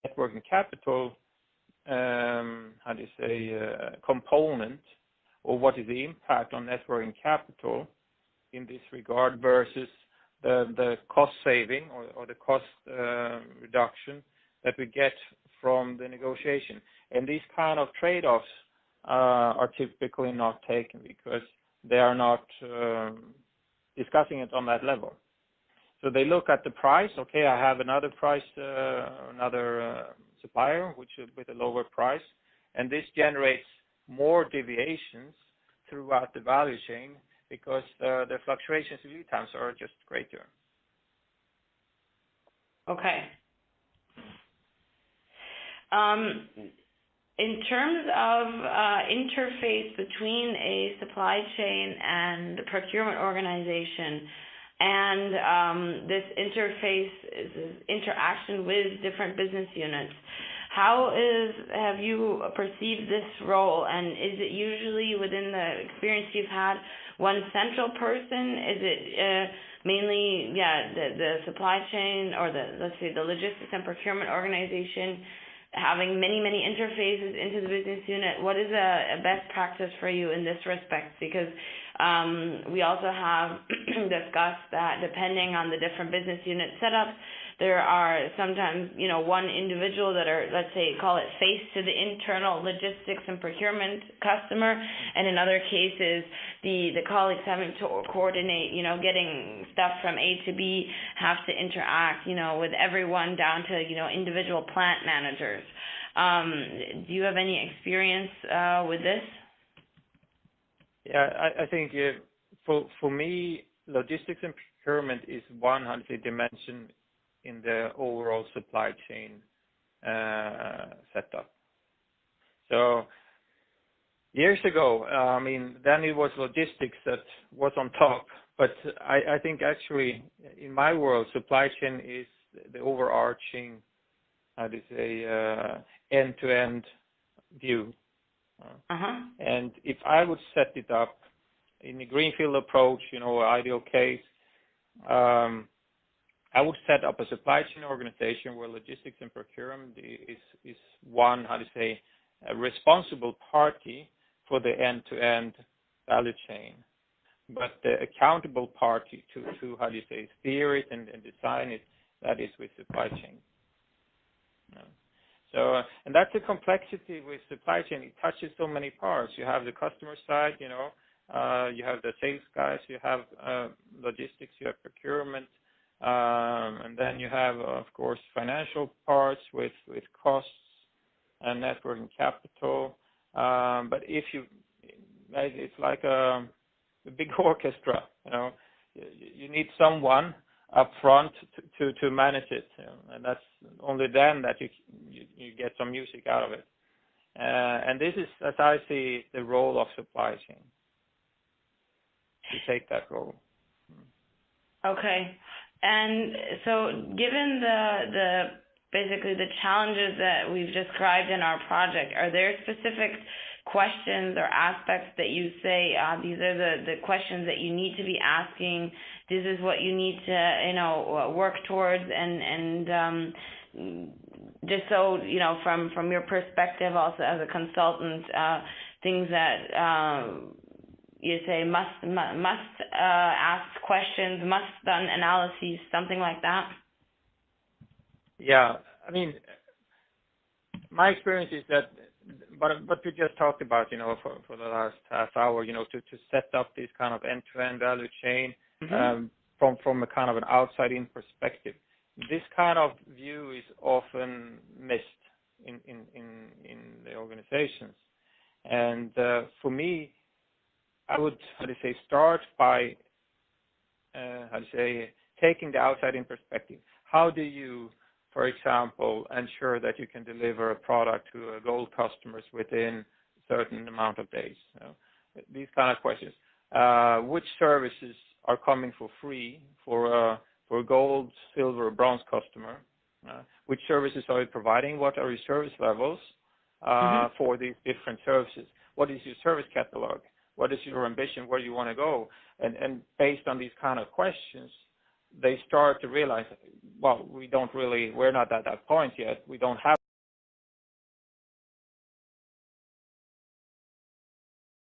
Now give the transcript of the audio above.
net working capital, component, or what is the impact on net working capital in this regard versus the cost saving or the cost reduction that we get from the negotiation. And these kind of trade-offs are typically not taken because they are not discussing it on that level. So they look at the price. Okay, I have another price, supplier which is with a lower price, and this generates more deviations throughout the value chain because the fluctuations in lead times are just greater. Okay. In terms of interface between a supply chain and procurement organization, and this interface is interaction with different business units, have you perceived this role, and is it usually within the experience you've had one central person? Is it mainly the supply chain or the logistics and procurement organization having many interfaces into the business unit? What is a best practice for you in this respect? Because we also have discussed that depending on the different business unit setups, there are sometimes, one individual that are, let's say, call it face to the internal logistics and procurement customer, and in other cases, the colleagues having to coordinate, getting stuff from A to B, have to interact, with everyone down to, individual plant managers. Do you have any experience with this? Yeah, I think for me, logistics and procurement is one dimension in the overall supply chain setup. So years ago, then it was logistics that was on top, but I think actually in my world, supply chain is the overarching, end-to-end view. And if I would set it up in a greenfield approach, ideal case, I would set up a supply chain organization where logistics and procurement is one, a responsible party for the end-to-end value chain, but the accountable party to steer it and design it, that is with supply chain. So, and that's the complexity with supply chain. It touches so many parts. You have the customer side, you have the sales guys, you have logistics, you have procurement, and then you have, of course, financial parts with costs and net working capital. But it's like a big orchestra. You need someone up front to manage it, and that's only then that you get some music out of it. And this is, as I see, the role of supply chain, to take that role. Okay. And so given the basically the challenges that we've described in our project, are there specific questions or aspects that you say, these are the questions that you need to be asking, this is what you need to, work towards, and just so, from your perspective also as a consultant, things that you say must ask questions, must done analyses, something like that? Yeah, my experience is that, but we just talked about, for the last half hour, to set up this kind of end-to-end value chain from a kind of an outside-in perspective. This kind of view is often missed in the organizations, and for me, I would start by taking the outside-in perspective. How do you, for example, ensure that you can deliver a product to gold customers within a certain amount of days? These kind of questions. Which services are coming for free for a gold, silver, or bronze customer? Which services are you providing? What are your service levels for these different services? What is your service catalog? What is your ambition? Where do you want to go? And based on these kind of questions, they start to realize well, we're not at that point yet. We don't have